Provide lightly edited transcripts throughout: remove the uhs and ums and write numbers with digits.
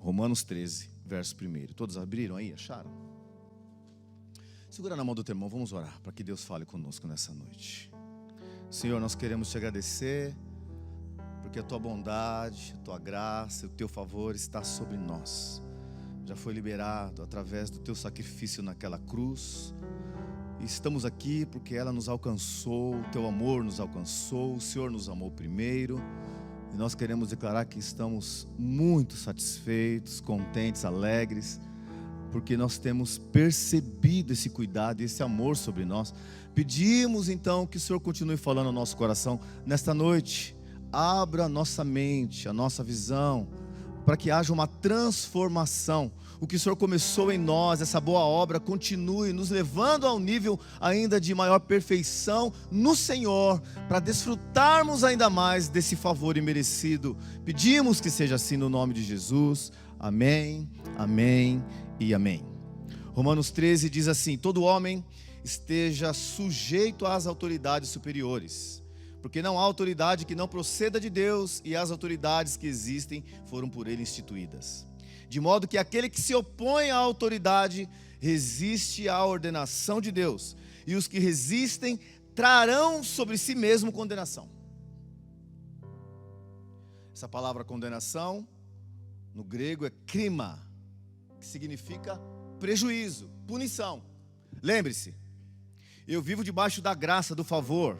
Romanos 13, verso 1. Todos abriram aí, acharam? Segura na mão do teu irmão, vamos orar para que Deus fale conosco nessa noite. Senhor, nós queremos te agradecer, porque a tua bondade, a tua graça, o teu favor está sobre nós. Já foi liberado através do teu sacrifício naquela cruz. E estamos aqui porque ela nos alcançou, o teu amor nos alcançou, o Senhor nos amou primeiro. E nós queremos declarar que estamos muito satisfeitos, contentes, alegres, porque nós temos percebido esse cuidado e esse amor sobre nós. Pedimos então que o Senhor continue falando ao nosso coração nesta noite. Abra a nossa mente, a nossa visão, para que haja uma transformação. O que o Senhor começou em nós, essa boa obra, continue nos levando a um nível ainda de maior perfeição no Senhor, para desfrutarmos ainda mais desse favor imerecido. Pedimos que seja assim no nome de Jesus. Amém, amém e amém. Romanos 13 diz assim: todo homem esteja sujeito às autoridades superiores, porque não há autoridade que não proceda de Deus, e as autoridades que existem foram por ele instituídas. De modo que aquele que se opõe à autoridade resiste à ordenação de Deus, e os que resistem trarão sobre si mesmo condenação. Essa palavra condenação, no grego é krima, que significa prejuízo, punição. Lembre-se, eu vivo debaixo da graça, do favor,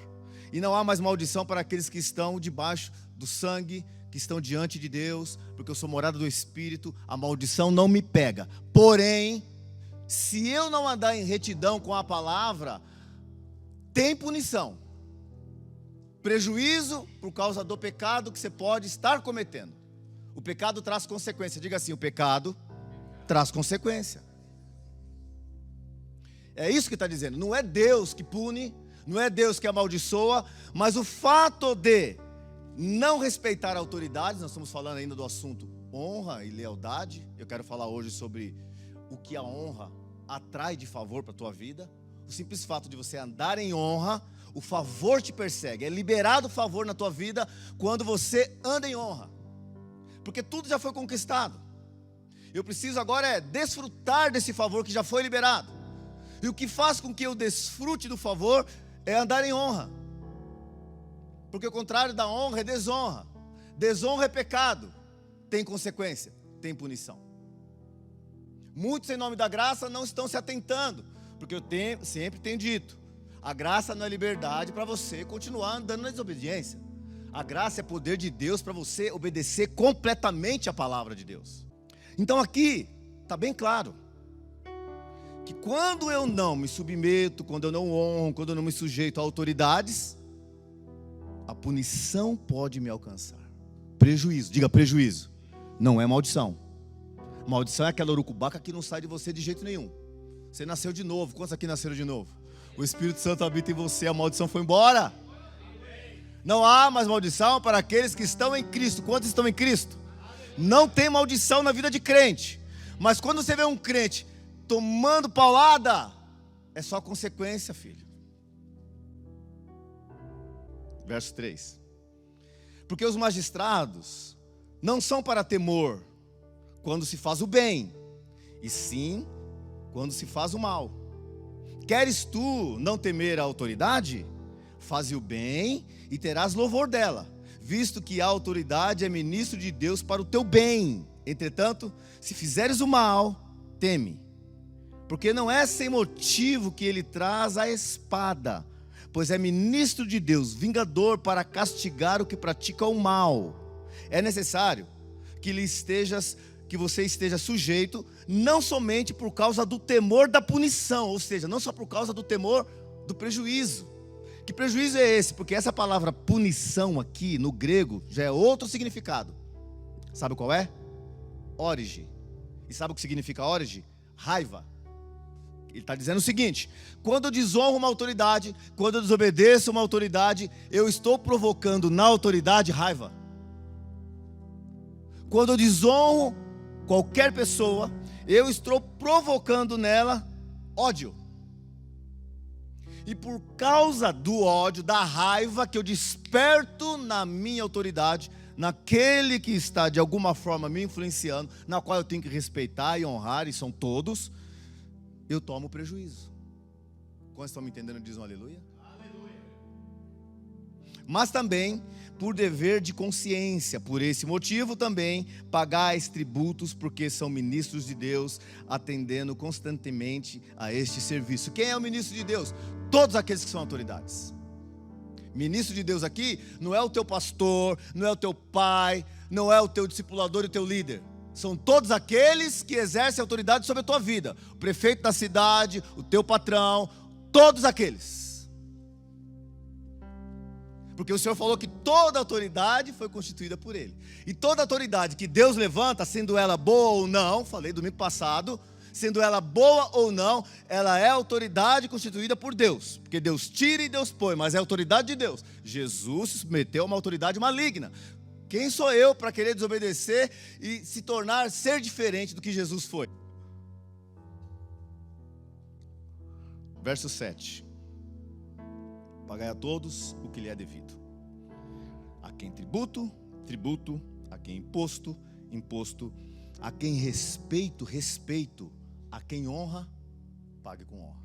e não há mais maldição para aqueles que estão debaixo do sangue, que estão diante de Deus, porque eu sou morada do Espírito. A maldição não me pega. Porém, se eu não andar em retidão com a palavra, tem punição, prejuízo por causa do pecado que você pode estar cometendo. O pecado traz consequência. Diga assim: o pecado traz consequência. É isso que está dizendo. Não é Deus que pune, não é Deus que amaldiçoa, mas o fato de não respeitar autoridades. Nós estamos falando ainda do assunto honra e lealdade. Eu quero falar hoje sobre o que a honra atrai de favor para a tua vida. O simples fato de você andar em honra, o favor te persegue. É liberado o favor na tua vida quando você anda em honra, porque tudo já foi conquistado. Eu preciso agora desfrutar desse favor que já foi liberado. E o que faz com que eu desfrute do favor é andar em honra, porque o contrário da honra é desonra. Desonra é pecado, tem consequência, tem punição. Muitos em nome da graça não estão se atentando, porque eu sempre tenho dito, a graça não é liberdade para você continuar andando na desobediência. A graça é poder de Deus para você obedecer completamente a palavra de Deus. Então aqui está bem claro que quando eu não me submeto, quando eu não honro, quando eu não me sujeito a autoridades, a punição pode me alcançar. Prejuízo, diga prejuízo. Não é maldição. Maldição é aquela urucubaca que não sai de você de jeito nenhum. Você nasceu de novo. Quantos aqui nasceram de novo? O Espírito Santo habita em você, a maldição foi embora. Não há mais maldição para aqueles que estão em Cristo. Quantos estão em Cristo? Não tem maldição na vida de crente. Mas quando você vê um crente tomando paulada, é só consequência, filho. Verso 3. Porque os magistrados não são para temor quando se faz o bem, e sim quando se faz o mal. Queres tu não temer a autoridade? Faze o bem e terás louvor dela, visto que a autoridade é ministro de Deus para o teu bem. Entretanto, se fizeres o mal, teme, porque não é sem motivo que ele traz a espada, pois é ministro de Deus, vingador para castigar o que pratica o mal. É necessário que você esteja sujeito, não somente por causa do temor da punição, ou seja, não só por causa do temor do prejuízo. Que prejuízo é esse? Porque essa palavra punição aqui no grego já é outro significado. Sabe qual é? Orige. E sabe o que significa orige? Raiva. Ele está dizendo o seguinte: quando eu desonro uma autoridade, quando eu desobedeço uma autoridade, eu estou provocando na autoridade raiva. Quando eu desonro qualquer pessoa, eu estou provocando nela ódio. E por causa do ódio, da raiva que eu desperto na minha autoridade, naquele que está de alguma forma me influenciando, na qual eu tenho que respeitar e honrar, e são todos, eu tomo prejuízo. Quantos estão me entendendo? Dizem um aleluia. Mas também por dever de consciência. Por esse motivo também pagais tributos, porque são ministros de Deus, atendendo constantemente a este serviço. Quem é o ministro de Deus? Todos aqueles que são autoridades. Ministro de Deus aqui não é o teu pastor, não é o teu pai, não é o teu discipulador e o teu líder. São todos aqueles que exercem autoridade sobre a tua vida. O prefeito da cidade, o teu patrão, todos aqueles. Porque o Senhor falou que toda autoridade foi constituída por Ele. E toda autoridade que Deus levanta, sendo ela boa ou não, falei domingo passado, sendo ela boa ou não, ela é autoridade constituída por Deus. Porque Deus tira e Deus põe, mas é autoridade de Deus. Jesus se submeteu a uma autoridade maligna. Quem sou eu para querer desobedecer e se tornar, ser diferente do que Jesus foi? Verso 7. Pagai a todos o que lhe é devido. A quem tributo, tributo. A quem imposto, imposto. A quem respeito, respeito. A quem honra, pague com honra.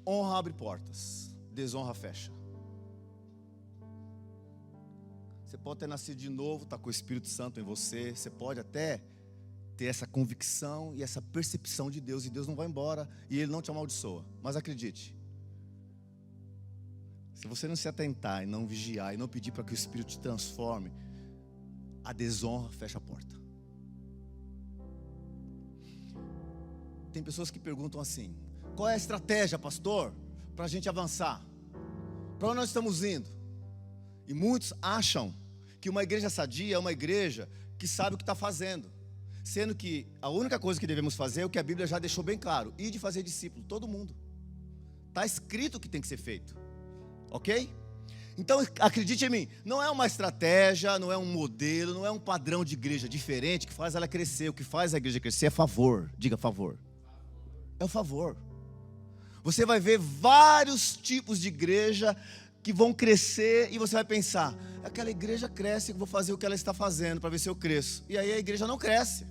Honra abre portas, desonra fecha. Você pode ter nascido de novo, está com o Espírito Santo em você. Você pode até ter essa convicção e essa percepção de Deus, e Deus não vai embora, e Ele não te amaldiçoa. Mas acredite, se você não se atentar e não vigiar e não pedir para que o Espírito te transforme, a desonra fecha a porta. Tem pessoas que perguntam assim: qual é a estratégia, pastor, para a gente avançar? Para onde nós estamos indo? E muitos acham que uma igreja sadia é uma igreja que sabe o que está fazendo, sendo que a única coisa que devemos fazer é o que a Bíblia já deixou bem claro: ir de fazer discípulo, todo mundo. Está escrito o que tem que ser feito, ok? Então acredite em mim, não é uma estratégia, não é um modelo, não é um padrão de igreja diferente que faz ela crescer. O que faz a igreja crescer é favor. Diga favor. É o favor. Você vai ver vários tipos de igreja que vão crescer, e você vai pensar: aquela igreja cresce, eu vou fazer o que ela está fazendo para ver se eu cresço. E aí a igreja não cresce.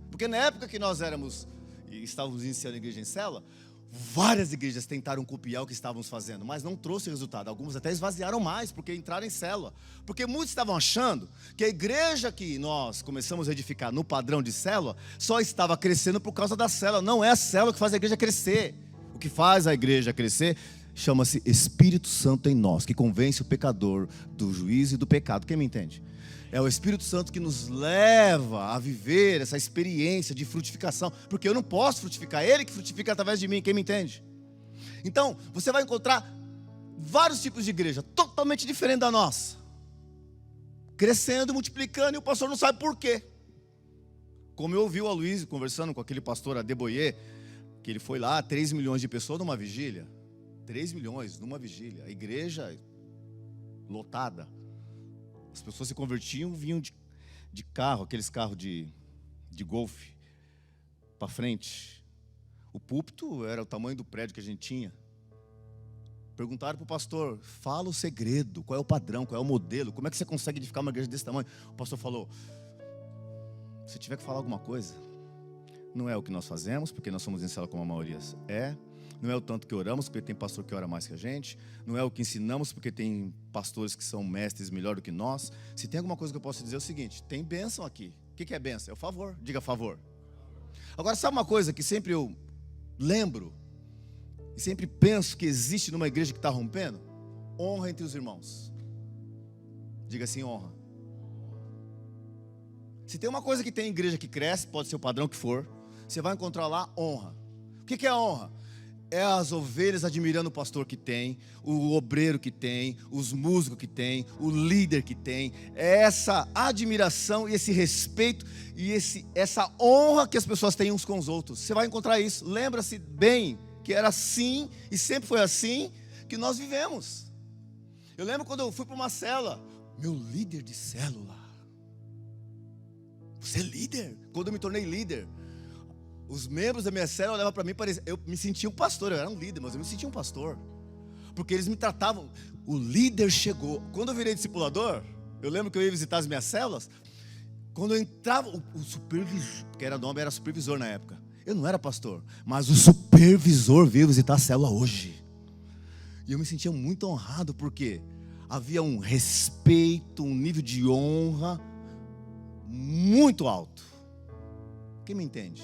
Porque na época que nós éramos e estávamos iniciando a igreja em célula, várias igrejas tentaram copiar o que estávamos fazendo, mas não trouxe resultado. Algumas até esvaziaram mais, porque entraram em célula. Porque muitos estavam achando que a igreja que nós começamos a edificar no padrão de célula só estava crescendo por causa da célula. Não é a célula que faz a igreja crescer. O que faz a igreja crescer chama-se Espírito Santo em nós, que convence o pecador do juízo e do pecado. Quem me entende? É o Espírito Santo que nos leva a viver essa experiência de frutificação, porque eu não posso frutificar, Ele que frutifica através de mim. Quem me entende? Então, você vai encontrar vários tipos de igreja, totalmente diferente da nossa, crescendo, multiplicando, e o pastor não sabe por quê. Como eu ouvi o Aloysio conversando com aquele pastor Adeboye, que ele foi lá, 3 milhões de pessoas numa vigília. 3 milhões numa vigília, a igreja lotada. As pessoas se convertiam, vinham de carro, aqueles carros de golfe, para frente. O púlpito era o tamanho do prédio que a gente tinha. Perguntaram para o pastor: fala o segredo, qual é o padrão, qual é o modelo, como é que você consegue edificar uma igreja desse tamanho? O pastor falou: se tiver que falar alguma coisa, não é o que nós fazemos, porque nós somos em célula como a maioria é. Não é o tanto que oramos, porque tem pastor que ora mais que a gente. Não é o que ensinamos, porque tem pastores que são mestres melhor do que nós. Se tem alguma coisa que eu posso dizer é o seguinte: tem bênção aqui. O que é bênção? É o favor. Diga favor. Agora, sabe uma coisa que sempre eu lembro e sempre penso que existe numa igreja que está rompendo? Honra entre os irmãos. Diga assim: honra. Se tem uma coisa que tem em igreja que cresce, pode ser o padrão que for, você vai encontrar lá honra. O que é honra? É as ovelhas admirando o pastor que tem, o obreiro que tem, os músicos que tem, o líder que tem. É essa admiração e esse respeito e essa honra que as pessoas têm uns com os outros. Você vai encontrar isso. Lembra-se bem que era assim e sempre foi assim que nós vivemos. Eu lembro quando eu fui para uma célula, meu líder de célula: você é líder? Quando eu me tornei líder, os membros da minha célula olhavam para mim, eu me sentia um pastor. Eu era um líder, mas eu me sentia um pastor, porque eles me tratavam. O líder chegou. Quando eu virei discipulador, eu lembro que eu ia visitar as minhas células. Quando eu entrava, o supervisor, que era nome, era supervisor na época. Eu não era pastor, mas o supervisor veio visitar a célula hoje. E eu me sentia muito honrado, porque havia um respeito, um nível de honra muito alto. Quem me entende?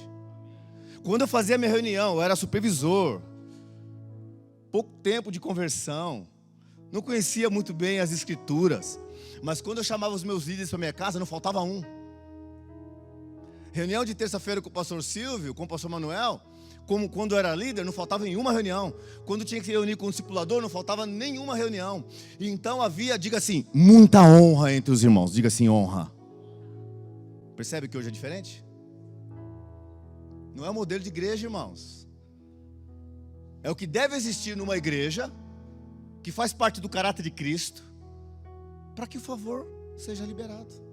Quando eu fazia minha reunião, eu era supervisor. Pouco tempo de conversão. Não conhecia muito bem as escrituras. Mas quando eu chamava os meus líderes para minha casa, não faltava um. Reunião de terça-feira com o pastor Silvio, com o pastor Manuel, como quando eu era líder, não faltava nenhuma reunião. Quando tinha que se reunir com o discipulador, não faltava nenhuma reunião. E então havia, diga assim, muita honra entre os irmãos. Diga assim, honra. Percebe que hoje é diferente? Não é o modelo de igreja, irmãos. É o que deve existir numa igreja que faz parte do caráter de Cristo, para que o favor seja liberado.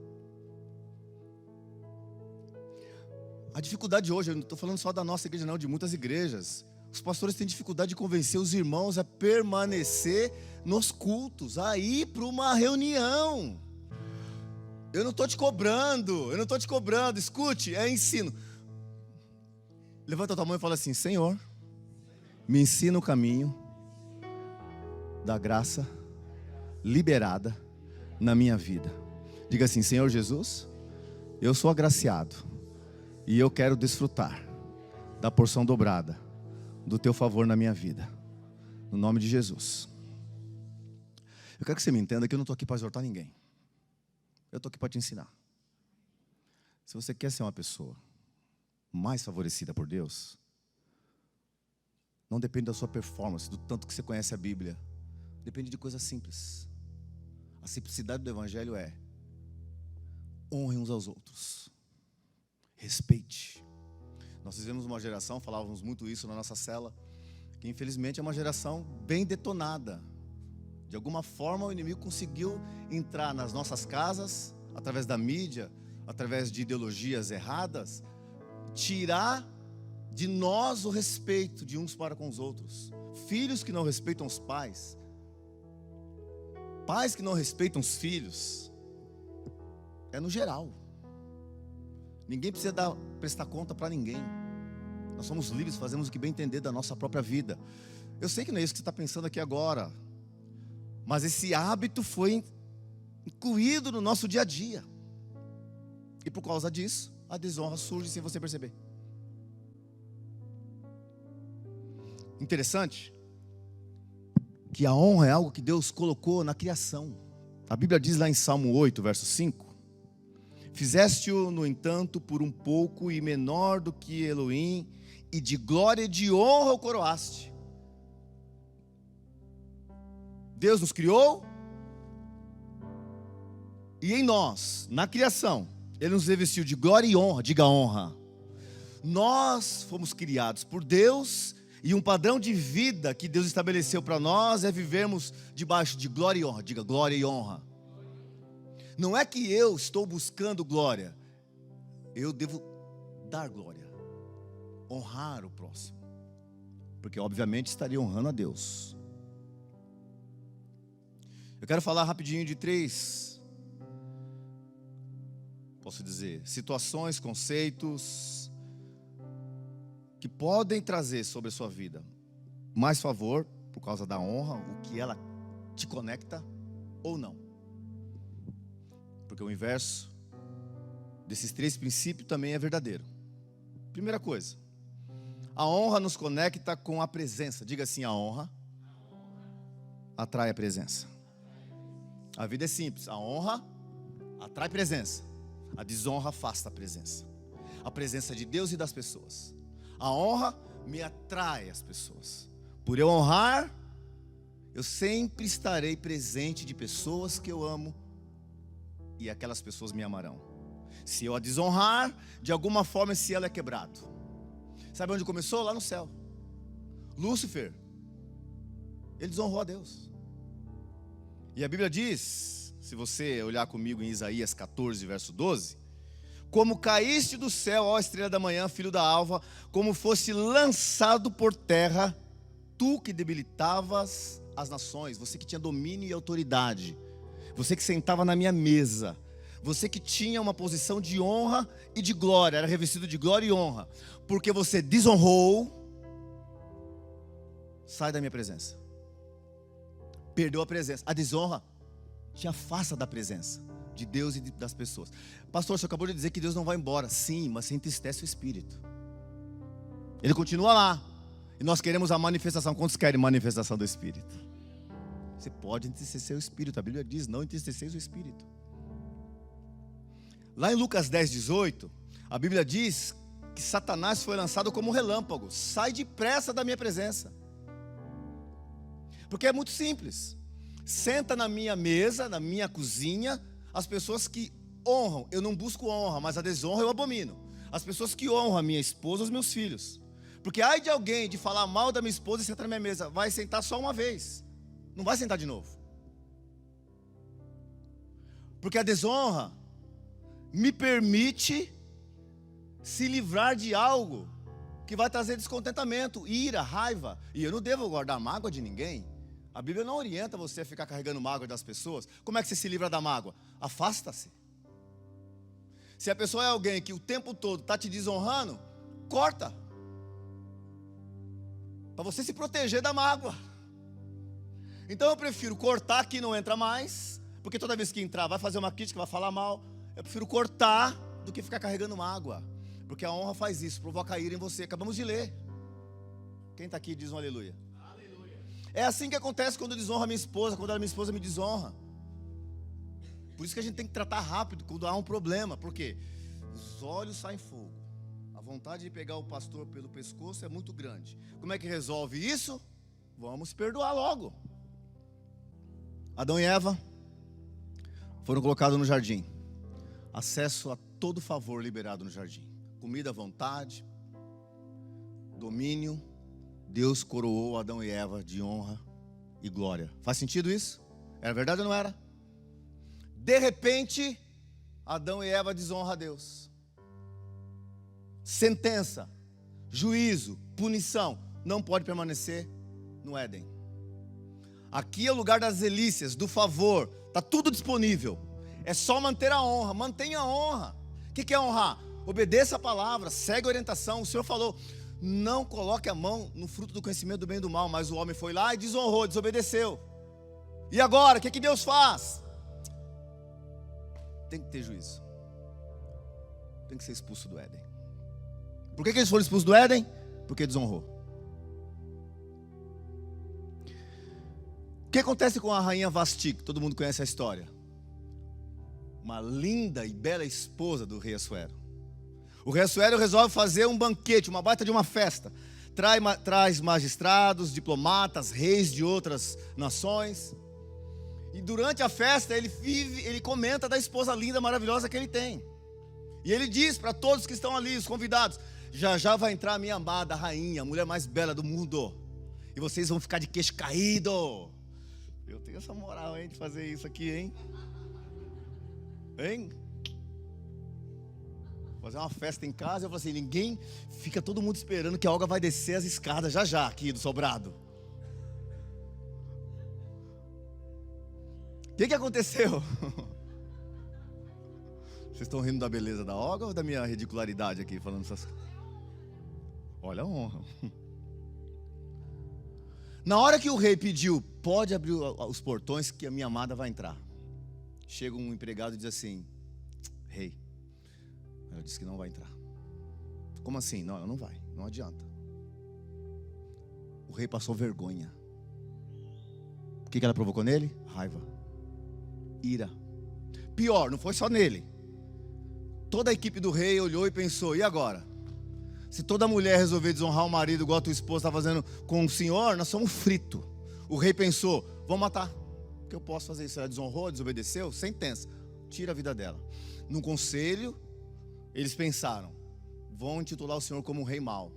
A dificuldade hoje, eu não estou falando só da nossa igreja não, de muitas igrejas. Os pastores têm dificuldade de convencer os irmãos a permanecer nos cultos, a ir para uma reunião. Eu não estou te cobrando, escute, é ensino. Levanta a tua mão e fala assim: Senhor, me ensina o caminho da graça liberada na minha vida. Diga assim: Senhor Jesus, eu sou agraciado e eu quero desfrutar da porção dobrada do teu favor na minha vida, no nome de Jesus. Eu quero que você me entenda que eu não estou aqui para exortar ninguém. Eu estou aqui para te ensinar. Se você quer ser uma pessoa mais favorecida por Deus, não depende da sua performance, do tanto que você conhece a Bíblia. Depende de coisas simples. A simplicidade do Evangelho é: honrem uns aos outros, respeite. Nós vivemos uma geração, falávamos muito isso na nossa cela, que infelizmente é uma geração bem detonada. De alguma forma o inimigo conseguiu entrar nas nossas casas, através da mídia, através de ideologias erradas, tirar de nós o respeito de uns para com os outros. Filhos que não respeitam os pais, pais que não respeitam os filhos. É no geral. Ninguém precisa prestar conta para ninguém. Nós somos livres, fazemos o que bem entender da nossa própria vida. Eu sei que não é isso que você está pensando aqui agora, mas esse hábito foi incluído no nosso dia a dia. E por causa disso, a desonra surge sem você perceber. Interessante que a honra é algo que Deus colocou na criação. A Bíblia diz lá em Salmo 8, verso 5: Fizeste-o, no entanto, por um pouco e menor do que Elohim, e de glória e de honra o coroaste. Deus nos criou, e em nós, na criação, Ele nos revestiu de glória e honra. Diga honra. Nós fomos criados por Deus, e um padrão de vida que Deus estabeleceu para nós é vivermos debaixo de glória e honra. Diga glória e honra. Não é que eu estou buscando glória, eu devo dar glória, honrar o próximo, porque obviamente estaria honrando a Deus. Eu quero falar rapidinho de 3, posso dizer, situações, conceitos que podem trazer sobre a sua vida mais favor por causa da honra, o que ela te conecta ou não. Porque o inverso desses 3 princípios também é verdadeiro. Primeira coisa, a honra nos conecta com a presença. Diga assim: a honra atrai a presença. A vida é simples. A honra atrai presença, a desonra afasta a presença. A presença de Deus e das pessoas. A honra me atrai as pessoas. Por eu honrar, eu sempre estarei presente de pessoas que eu amo, e aquelas pessoas me amarão. Se eu a desonrar, de alguma forma esse elo é quebrado. Sabe onde começou? Lá no céu. Lúcifer, ele desonrou a Deus. E a Bíblia diz, se você olhar comigo em Isaías 14, verso 12: Como caíste do céu, ó estrela da manhã, filho da alva, como fosse lançado por terra, tu que debilitavas as nações, você que tinha domínio e autoridade, você que sentava na minha mesa, você que tinha uma posição de honra e de glória, era revestido de glória e honra, porque você desonrou, sai da minha presença. Perdeu a presença. A desonra te afasta da presença de Deus e das pessoas. Pastor, você acabou de dizer que Deus não vai embora. Sim, mas você entristece o Espírito. Ele continua lá. E nós queremos a manifestação. Quantos querem manifestação do Espírito? Você pode entristecer o Espírito. A Bíblia diz, não entristeceis o Espírito. Lá em Lucas 10, 18, a Bíblia diz que Satanás foi lançado como um relâmpago. Sai depressa da minha presença. Porque é muito simples. Senta na minha mesa, na minha cozinha, as pessoas que honram. Eu não busco honra, mas a desonra eu abomino. As pessoas que honram a minha esposa, os meus filhos. Porque ai de alguém de falar mal da minha esposa e sentar na minha mesa, vai sentar só uma vez, não vai sentar de novo. Porque a desonra me permite se livrar de algo que vai trazer descontentamento, ira, raiva. E eu não devo guardar mágoa de ninguém. A Bíblia não orienta você a ficar carregando mágoa das pessoas. Como é que você se livra da mágoa? Afasta-se. Se a pessoa é alguém que o tempo todo está te desonrando, corta. Para você se proteger da mágoa. Então eu prefiro cortar que não entra mais, porque toda vez que entrar vai fazer uma crítica, vai falar mal. Eu prefiro cortar do que ficar carregando mágoa. Porque a honra faz isso, provoca ira em você. Acabamos de ler. Quem está aqui diz um aleluia. É assim que acontece quando eu desonro a minha esposa, quando a minha esposa me desonra. Por isso que a gente tem que tratar rápido quando há um problema. Por quê? Os olhos saem fogo. A vontade de pegar o pastor pelo pescoço é muito grande. Como é que resolve isso? Vamos perdoar logo. Adão e Eva foram colocados no jardim. Acesso a todo favor liberado no jardim. Comida à vontade, domínio. Deus coroou Adão e Eva de honra e glória. Faz sentido isso? Era verdade ou não era? De repente, Adão e Eva desonram a Deus. Sentença, juízo, punição, não pode permanecer no Éden. Aqui é o lugar das delícias, do favor, está tudo disponível. É só manter a honra, mantenha a honra. O que é honrar? Obedeça a palavra, segue a orientação. O Senhor falou, não coloque a mão no fruto do conhecimento do bem e do mal. Mas o homem foi lá e desonrou, desobedeceu. E agora, o que Deus faz? Tem que ter juízo. Tem que ser expulso do Éden. Por que eles foram expulsos do Éden? Porque desonrou. O que acontece com a rainha Vasti? Todo mundo conhece a história. Uma linda e bela esposa do rei Assuero. O rei Assuero resolve fazer um banquete, uma baita de uma festa. Traz magistrados, diplomatas, reis de outras nações. E durante a festa ele comenta da esposa linda, maravilhosa que ele tem. E ele diz para todos que estão ali, os convidados: já já vai entrar a minha amada rainha, a mulher mais bela do mundo. E vocês vão ficar de queixo caído. Eu tenho essa moral, hein, de fazer isso aqui, hein? Hein? Fazer uma festa em casa, eu falo assim, fica todo mundo esperando que a Olga vai descer as escadas já aqui do sobrado. O que aconteceu? Vocês estão rindo da beleza da Olga ou da minha ridicularidade aqui, falando essas coisas? Olha a honra. Na hora que o rei pediu, pode abrir os portões que a minha amada vai entrar. Chega um empregado e diz assim, rei, ela disse que não vai entrar. Como assim? Não, ela não vai, não adianta. O rei passou vergonha. O que ela provocou nele? Raiva, ira. Pior, não foi só nele. Toda a equipe do rei olhou e pensou, e agora? Se toda mulher resolver desonrar o marido igual a tua esposa está fazendo com o senhor, nós somos fritos. O rei pensou, vamos matar. Porque eu posso fazer isso. Ela desonrou, desobedeceu, sentença, tira a vida dela. No conselho, eles pensaram, vão intitular o senhor como um rei mau.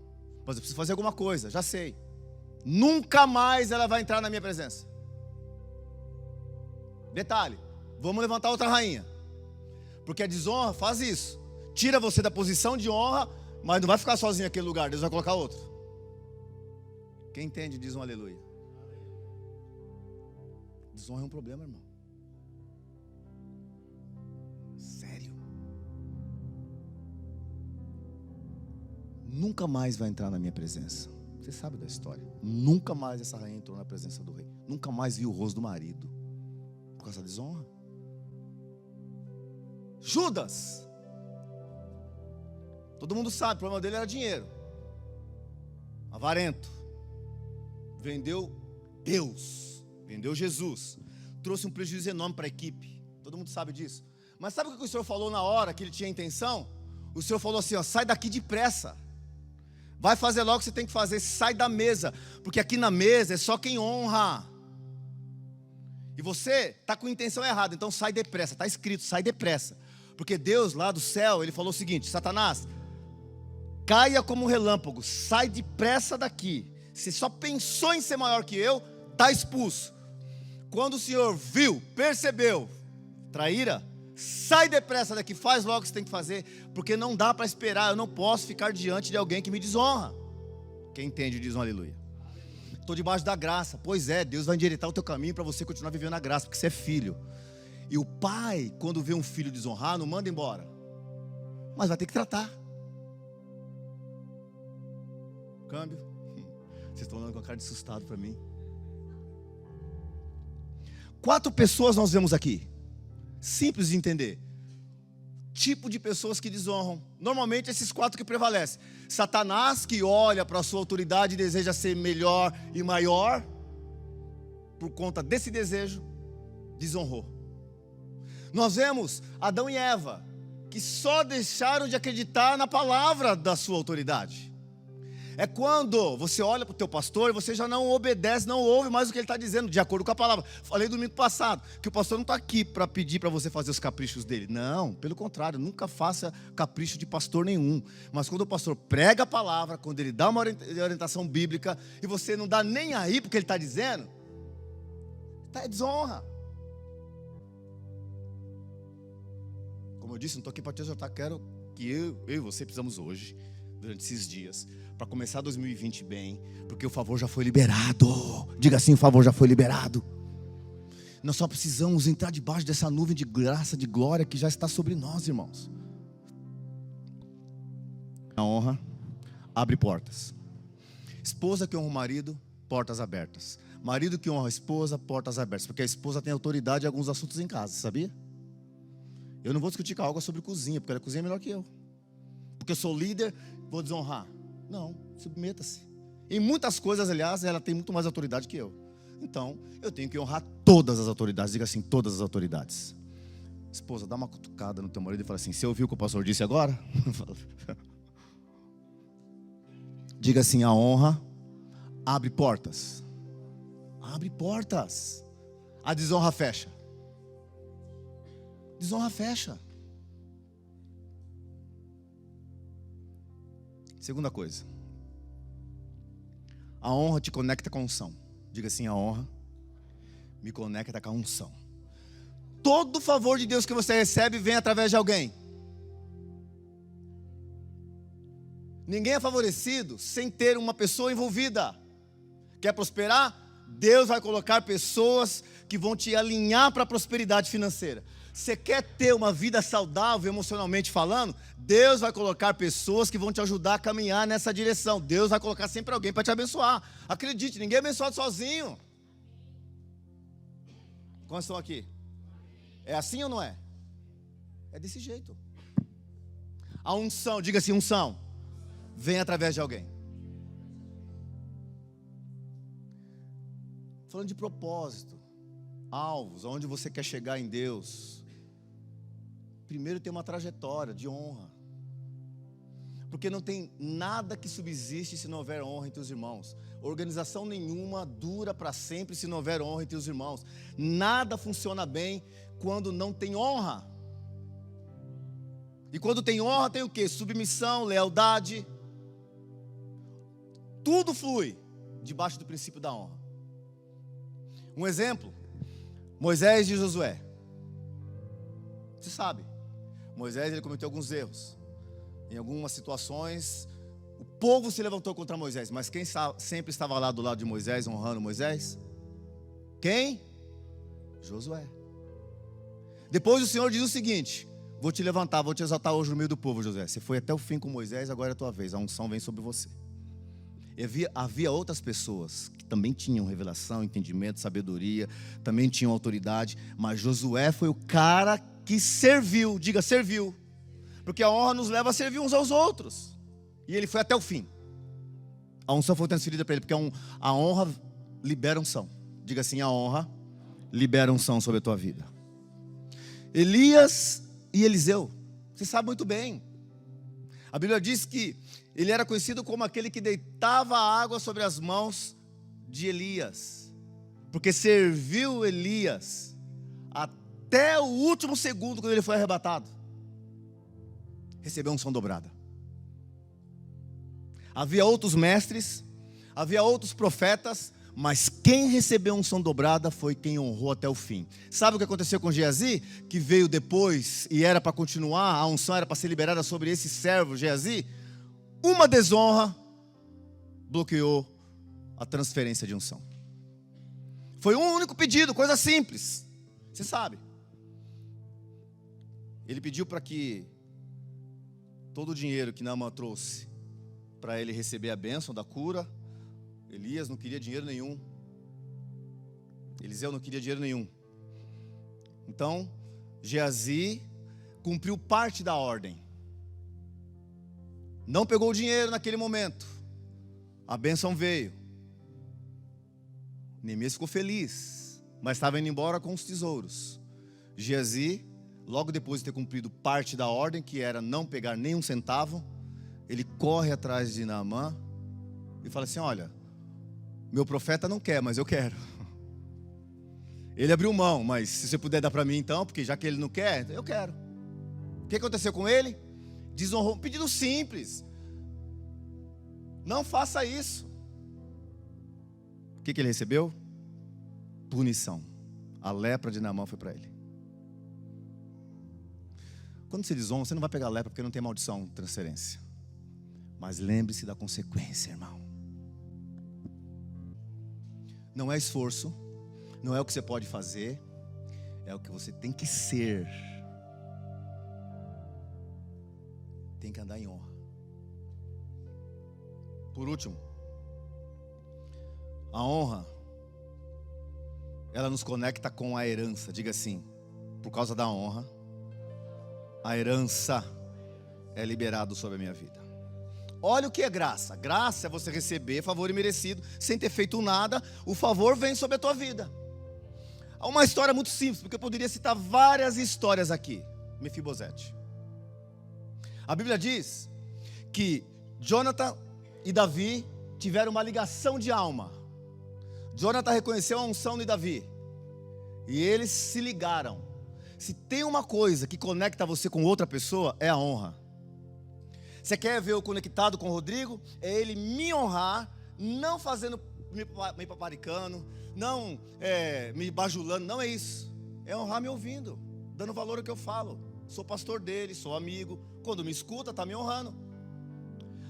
Mas eu preciso fazer alguma coisa, já sei. Nunca mais ela vai entrar na minha presença. Detalhe, vamos levantar outra rainha. Porque a desonra faz isso. Tira você da posição de honra, mas não vai ficar sozinho naquele lugar, Deus vai colocar outro. Quem entende diz um aleluia. Desonra é um problema, irmão. Sério. Nunca mais vai entrar na minha presença. Você sabe da história. Nunca mais essa rainha entrou na presença do rei. Nunca mais viu o rosto do marido. Por causa da desonra. Judas. Todo mundo sabe, o problema dele era dinheiro. Avarento. Vendeu Deus. Vendeu Jesus. Trouxe um prejuízo enorme para a equipe. Todo mundo sabe disso. Mas sabe o que o Senhor falou na hora que ele tinha intenção? O Senhor falou assim, ó, sai daqui depressa. Vai fazer logo o que você tem que fazer, sai da mesa. Porque aqui na mesa é só quem honra. E você está com a intenção errada, então sai depressa. Está escrito, sai depressa. Porque Deus lá do céu, Ele falou o seguinte, Satanás, caia como um relâmpago, sai depressa daqui. Você só pensou em ser maior que eu, está expulso. Quando o Senhor viu, percebeu, traíra, sai depressa daqui, faz logo o que você tem que fazer, porque não dá para esperar, eu não posso ficar diante de alguém que me desonra. Quem entende diz um aleluia. Estou debaixo da graça, pois é, Deus vai endireitar o teu caminho para você continuar vivendo a graça, porque você é filho. E o pai, quando vê um filho desonrar, não manda embora, mas vai ter que tratar. Câmbio. Vocês estão olhando com a cara de assustado para mim. 4 pessoas nós vemos aqui. Simples de entender. Tipo de pessoas que desonram. Normalmente esses 4 que prevalecem. Satanás, que olha para a sua autoridade e deseja ser melhor e maior. Por conta desse desejo, desonrou. Nós vemos Adão e Eva, que só deixaram de acreditar na palavra da sua autoridade. É quando você olha para o teu pastor e você já não obedece, não ouve mais o que ele está dizendo, de acordo com a palavra. Falei domingo passado, que o pastor não está aqui para pedir para você fazer os caprichos dele. Não, pelo contrário, nunca faça capricho de pastor nenhum. Mas quando o pastor prega a palavra, quando ele dá uma orientação bíblica, e você não dá nem aí porque ele está dizendo, está desonra. Como eu disse, não estou aqui para te exortar, quero que eu e você precisamos hoje, durante esses dias, para começar 2020 bem, porque o favor já foi liberado. Diga assim, o favor já foi liberado. Nós só precisamos entrar debaixo dessa nuvem de graça, de glória que já está sobre nós, irmãos. A honra abre portas. Esposa que honra o marido, portas abertas. Marido que honra a esposa, portas abertas. Porque a esposa tem autoridade em alguns assuntos em casa, sabia? Eu não vou discutir com a Olga sobre cozinha, porque ela cozinha melhor que eu. Porque eu sou líder, vou desonrar. Não, submeta-se. Em muitas coisas, aliás, ela tem muito mais autoridade que eu. Então, eu tenho que honrar todas as autoridades. Diga assim, todas as autoridades. Esposa, dá uma cutucada no teu marido e fala assim, você ouviu o que o pastor disse agora? Diga assim, a honra abre portas. Abre portas. A desonra fecha. Desonra fecha. Segunda coisa, a honra te conecta com a unção. Diga assim, a honra me conecta com a unção. Todo favor de Deus que você recebe vem através de alguém. Ninguém é favorecido sem ter uma pessoa envolvida. Quer prosperar? Deus vai colocar pessoas que vão te alinhar para a prosperidade financeira. Você quer ter uma vida saudável emocionalmente falando? Deus vai colocar pessoas que vão te ajudar a caminhar nessa direção. Deus vai colocar sempre alguém para te abençoar. Acredite, ninguém é abençoado sozinho. Quantos estão aqui? É assim ou não é? É desse jeito. A unção, diga assim, unção, vem através de alguém. Falando de propósito, alvos, aonde você quer chegar em Deus. Primeiro tem uma trajetória de honra. Porque não tem nada que subsiste se não houver honra entre os irmãos. Organização nenhuma dura para sempre se não houver honra entre os irmãos. Nada funciona bem quando não tem honra. E quando tem honra tem o quê? Submissão, lealdade. Tudo flui debaixo do princípio da honra. Um exemplo, Moisés e Josué. Você sabe, Moisés ele cometeu alguns erros. Em algumas situações, o povo se levantou contra Moisés. Mas quem sempre estava lá do lado de Moisés, honrando Moisés? Quem? Josué. Depois o Senhor diz o seguinte: vou te levantar, vou te exaltar hoje no meio do povo, Josué. Você foi até o fim com Moisés, agora é a tua vez. A unção vem sobre você. E havia outras pessoas que também tinham revelação, entendimento, sabedoria, também tinham autoridade, mas Josué foi o cara que serviu. Diga, serviu. Porque a honra nos leva a servir uns aos outros. E ele foi até o fim. A unção foi transferida para ele, porque a honra libera unção. Diga assim: a honra libera unção sobre a tua vida. Elias e Eliseu, você sabe muito bem. A Bíblia diz que ele era conhecido como aquele que deitava a água sobre as mãos de Elias, porque serviu Elias até o último segundo, quando ele foi arrebatado. Recebeu unção dobrada. Havia outros mestres, havia outros profetas, mas quem recebeu unção dobrada foi quem honrou até o fim. Sabe o que aconteceu com Geazi? Que veio depois e era para continuar, a unção era para ser liberada sobre esse servo Geazi. Uma desonra bloqueou a transferência de unção. Foi um único pedido, coisa simples. Você sabe. Ele pediu para que todo o dinheiro que Naamã trouxe para ele receber a bênção da cura. Elias não queria dinheiro nenhum. Eliseu não queria dinheiro nenhum. Então, Geazi cumpriu parte da ordem. Não pegou o dinheiro naquele momento. A bênção veio. Neemias ficou feliz, mas estava indo embora com os tesouros. Geazi, logo depois de ter cumprido parte da ordem, que era não pegar nenhum centavo, ele corre atrás de Naamã e fala assim: olha, meu profeta não quer, mas eu quero. Ele abriu mão, mas se você puder dar para mim então, porque já que ele não quer, eu quero. O que aconteceu com ele? Desonrou, um pedido simples. Não faça isso. O que ele recebeu? Punição. A lepra de Naamã foi para ele. Quando você desonra, você não vai pegar lepra porque não tem maldição, transferência. Mas lembre-se da consequência, irmão. Não é esforço, não é o que você pode fazer, é o que você tem que ser. Tem que andar em honra. Por último, a honra, ela nos conecta com a herança. Diga assim: por causa da honra, a herança é liberada sobre a minha vida. Olha o que é graça. Graça é você receber favor imerecido, sem ter feito nada, o favor vem sobre a tua vida. Há uma história muito simples, porque eu poderia citar várias histórias aqui. Mefibosete. A Bíblia diz que Jonathan e Davi tiveram uma ligação de alma. Jonathan reconheceu a unção de Davi e eles se ligaram. Se tem uma coisa que conecta você com outra pessoa, é a honra. Você quer ver eu conectado com o Rodrigo? É ele me honrar, não fazendo, me paparicando, não me bajulando, não é isso. É honrar me ouvindo, dando valor ao que eu falo. Sou pastor dele, sou amigo. Quando me escuta, está me honrando.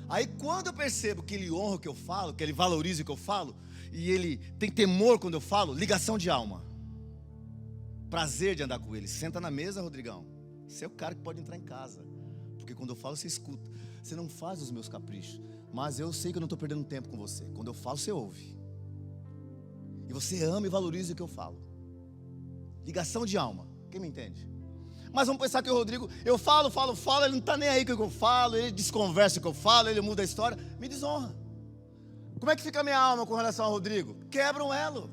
Aí quando eu percebo que ele honra o que eu falo, que ele valoriza o que eu falo, e ele tem temor quando eu falo, ligação de alma. Prazer de andar com ele. Senta na mesa, Rodrigão. Você é o cara que pode entrar em casa. Porque quando eu falo, você escuta. Você não faz os meus caprichos, mas eu sei que eu não estou perdendo tempo com você. Quando eu falo, você ouve. E você ama e valoriza o que eu falo. Ligação de alma. Quem me entende? Mas vamos pensar que o Rodrigo, eu falo, ele não está nem aí com o que eu falo, ele desconversa o que eu falo, ele muda a história, me desonra. Como é que fica a minha alma com relação ao Rodrigo? Quebra um elo.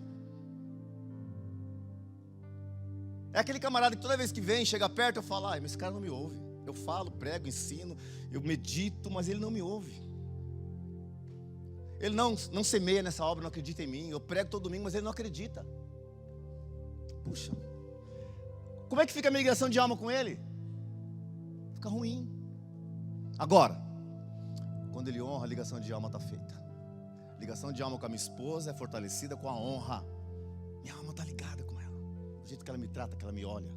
É aquele camarada que toda vez que vem, chega perto, eu falo: mas esse cara não me ouve. Eu falo, prego, ensino, eu medito, mas ele não me ouve. Ele não semeia nessa obra, não acredita em mim. Eu prego todo domingo, mas ele não acredita. Puxa, como é que fica a minha ligação de alma com ele? Fica ruim. Agora, quando ele honra, a ligação de alma está feita. A ligação de alma com a minha esposa é fortalecida com a honra. Minha alma está ligada com ela. Do jeito que ela me trata, que ela me olha.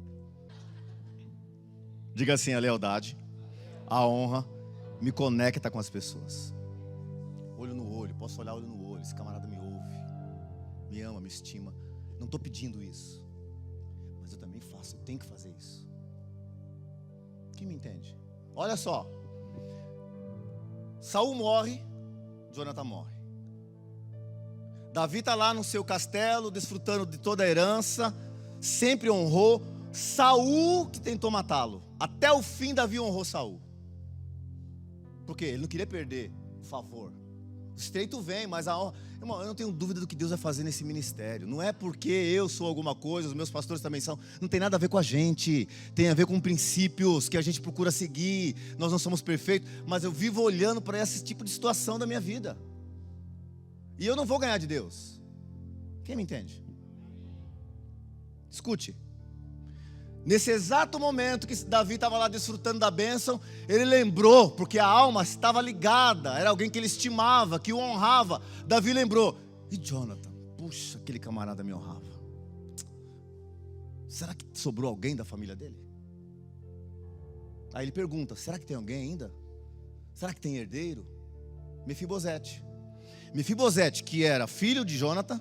Diga assim: a lealdade, a honra me conecta com as pessoas. Olho no olho, posso olhar olho no olho. Esse camarada me ouve, me ama, me estima. Não estou pedindo isso, mas eu também faço, eu tenho que fazer isso. Quem me entende? Olha só. Saul morre, Jonathan morre. Davi está lá no seu castelo, desfrutando de toda a herança, sempre honrou. Saul que tentou matá-lo. Até o fim Davi honrou Saul. Por quê? Ele não queria perder o favor. O estreito vem, mas a honra... Irmão, eu não tenho dúvida do que Deus vai fazer nesse ministério. Não é porque eu sou alguma coisa, os meus pastores também são. Não tem nada a ver com a gente. Tem a ver com princípios que a gente procura seguir. Nós não somos perfeitos, mas eu vivo olhando para esse tipo de situação da minha vida. E eu não vou ganhar de Deus. Quem me entende? Escute. Nesse exato momento que Davi estava lá desfrutando da bênção, ele lembrou, porque a alma estava ligada, era alguém que ele estimava, que o honrava. Davi lembrou, e Jonathan, puxa, aquele camarada me honrava. Será que sobrou alguém da família dele? Aí ele pergunta, será que tem alguém ainda? Será que tem herdeiro? Mefibosete. Mefibosete, que era filho de Jonathan,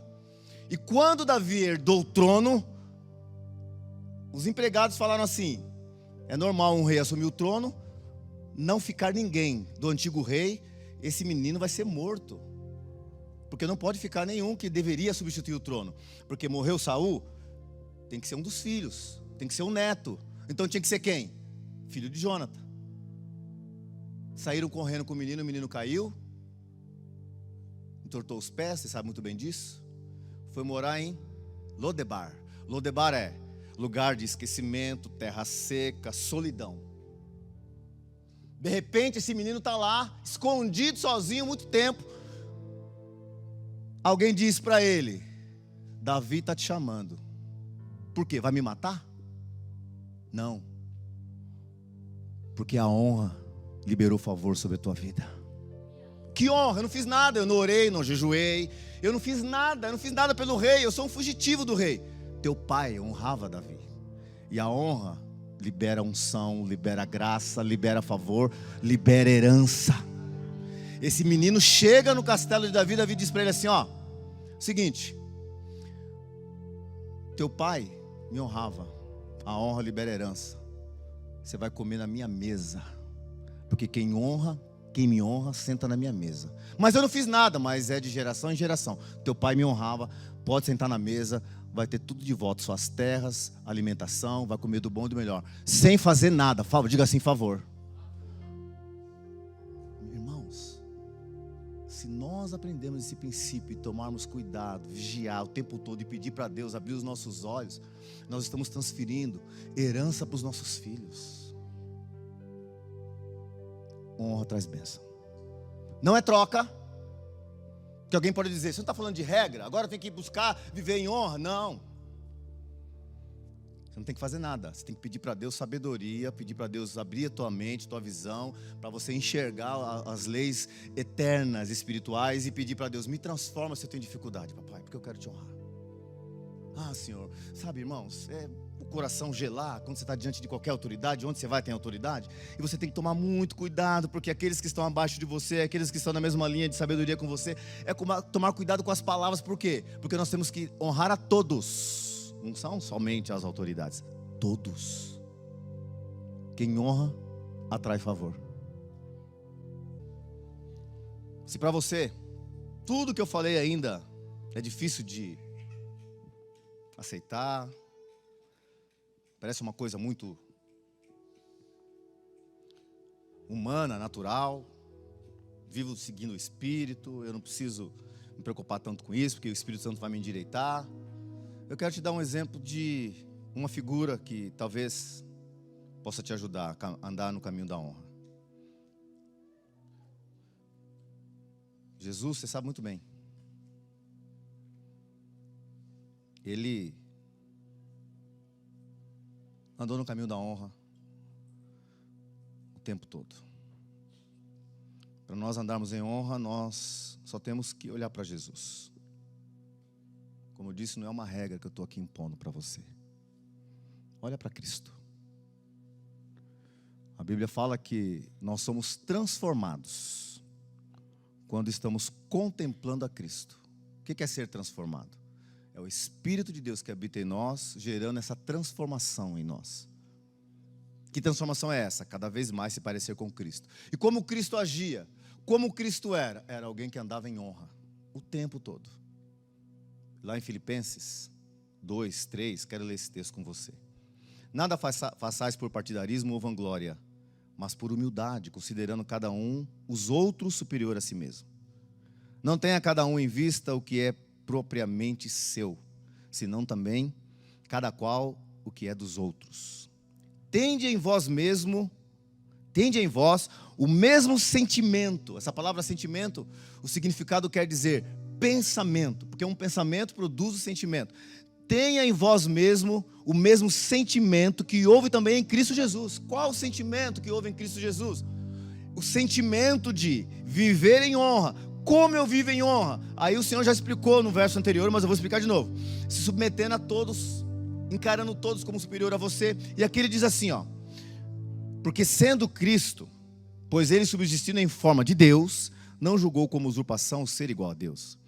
e quando Davi herdou o trono, os empregados falaram assim, é normal um rei assumir o trono, não ficar ninguém do antigo rei, esse menino vai ser morto. Porque não pode ficar nenhum que deveria substituir o trono. Porque morreu Saul, tem que ser um dos filhos, tem que ser um neto. Então tinha que ser quem? Filho de Jonathan. Saíram correndo com o menino caiu, entortou os pés, você sabe muito bem disso. Foi morar em Lodebar. Lodebar é lugar de esquecimento, terra seca, solidão. De repente esse menino está lá, escondido, sozinho, muito tempo. Alguém diz para ele, Davi está te chamando. Por quê? Vai me matar? Não. Porque a honra liberou favor sobre a tua vida. Que honra? Eu não fiz nada, eu não orei, não jejuei. Eu não fiz nada pelo rei, eu sou um fugitivo do rei. Teu pai honrava Davi. E a honra libera unção, libera graça, libera favor, libera herança. Esse menino chega no castelo de Davi, Davi diz para ele assim, ó, seguinte, teu pai me honrava, a honra libera herança. Você vai comer na minha mesa, porque quem me honra, senta na minha mesa. Mas eu não fiz nada, mas é de geração em geração. Teu pai me honrava, pode sentar na mesa, vai ter tudo de volta, suas terras, alimentação, vai comer do bom e do melhor, sem fazer nada. Diga assim, favor. Irmãos, se nós aprendemos esse princípio e tomarmos cuidado, vigiar o tempo todo e pedir para Deus abrir os nossos olhos, nós estamos transferindo herança para os nossos filhos. Honra traz bênção. Não é troca. Que alguém pode dizer, você não está falando de regra, agora tem que buscar viver em honra. Não. Você não tem que fazer nada. Você tem que pedir para Deus sabedoria, pedir para Deus abrir a tua mente, tua visão, para você enxergar as leis eternas, espirituais, e pedir para Deus, me transforma se eu tenho dificuldade, papai, porque eu quero te honrar. Ah, Senhor, sabe, irmãos, o coração gelar quando você está diante de qualquer autoridade, onde você vai tem autoridade, e você tem que tomar muito cuidado, porque aqueles que estão abaixo de você, aqueles que estão na mesma linha de sabedoria com você, tomar cuidado com as palavras. Por quê? Porque nós temos que honrar a todos, não são somente as autoridades, todos. Quem honra, atrai favor. Se para você, tudo que eu falei ainda é difícil de aceitar, parece uma coisa muito humana, natural, vivo seguindo o Espírito, eu não preciso me preocupar tanto com isso, porque o Espírito Santo vai me endireitar. Eu quero te dar um exemplo de uma figura que talvez possa te ajudar a andar no caminho da honra. Jesus, você sabe muito bem, ele andou no caminho da honra o tempo todo. Para nós andarmos em honra, nós só temos que olhar para Jesus. Como eu disse, não é uma regra que eu estou aqui impondo para você. Olha para Cristo. A Bíblia fala que nós somos transformados quando estamos contemplando a Cristo. O que é ser transformado? É o Espírito de Deus que habita em nós, gerando essa transformação em nós. Que transformação é essa? Cada vez mais se parecer com Cristo. E como Cristo agia? Como Cristo era? Era alguém que andava em honra o tempo todo. Lá em Filipenses 2, 3, quero ler esse texto com você. Nada façais por partidarismo ou vanglória, mas por humildade, considerando cada um os outros superior a si mesmo. Não tenha cada um em vista o que é propriamente seu, senão também cada qual o que é dos outros. Tende em vós o mesmo sentimento. Essa palavra sentimento, o significado quer dizer pensamento, porque um pensamento produz o sentimento. Tenha em vós mesmo o mesmo sentimento que houve também em Cristo Jesus. Qual o sentimento que houve em Cristo Jesus? O sentimento de viver em honra. Como eu vivo em honra? Aí o Senhor já explicou no verso anterior, mas eu vou explicar de novo. Se submetendo a todos, encarando todos como superior a você. E aqui ele diz assim, porque sendo Cristo, pois ele subsistindo em forma de Deus, não julgou como usurpação ser igual a Deus.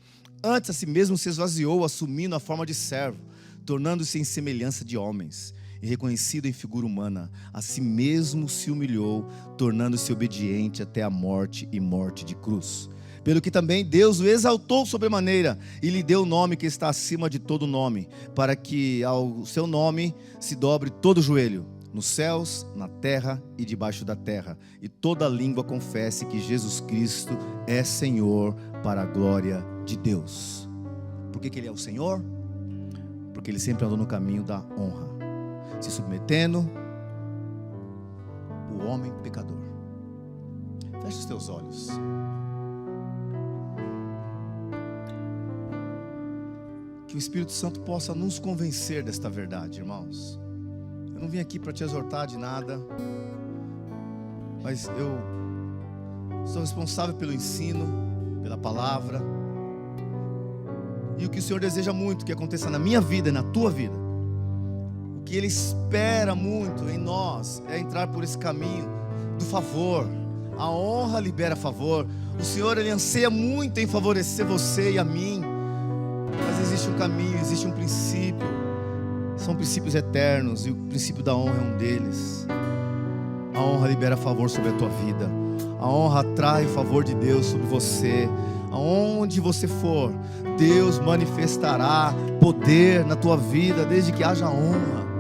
Antes a si mesmo se esvaziou, assumindo a forma de servo, tornando-se em semelhança de homens, e reconhecido em figura humana, a si mesmo se humilhou, tornando-se obediente até a morte e morte de cruz. Pelo que também Deus o exaltou sobremaneira, e lhe deu o nome que está acima de todo nome, para que ao seu nome se dobre todo joelho, nos céus, na terra e debaixo da terra, e toda língua confesse que Jesus Cristo é Senhor, para a glória de Deus. Por que Ele é o Senhor? Porque Ele sempre andou no caminho da honra, se submetendo o homem pecador. Feche os teus olhos. Que o Espírito Santo possa nos convencer desta verdade, irmãos. Eu não vim aqui para te exortar de nada, mas eu sou responsável pelo ensino, pela palavra. E o que o Senhor deseja muito que aconteça na minha vida e na tua vida, o que Ele espera muito em nós, é entrar por esse caminho do favor. A honra libera favor. O Senhor, Ele anseia muito em favorecer você e a mim. Mas existe um caminho, existe um princípio. São princípios eternos, e o princípio da honra é um deles. A honra libera favor sobre a tua vida. A honra atrai o favor de Deus sobre você. Aonde você for, Deus manifestará poder na tua vida, desde que haja honra.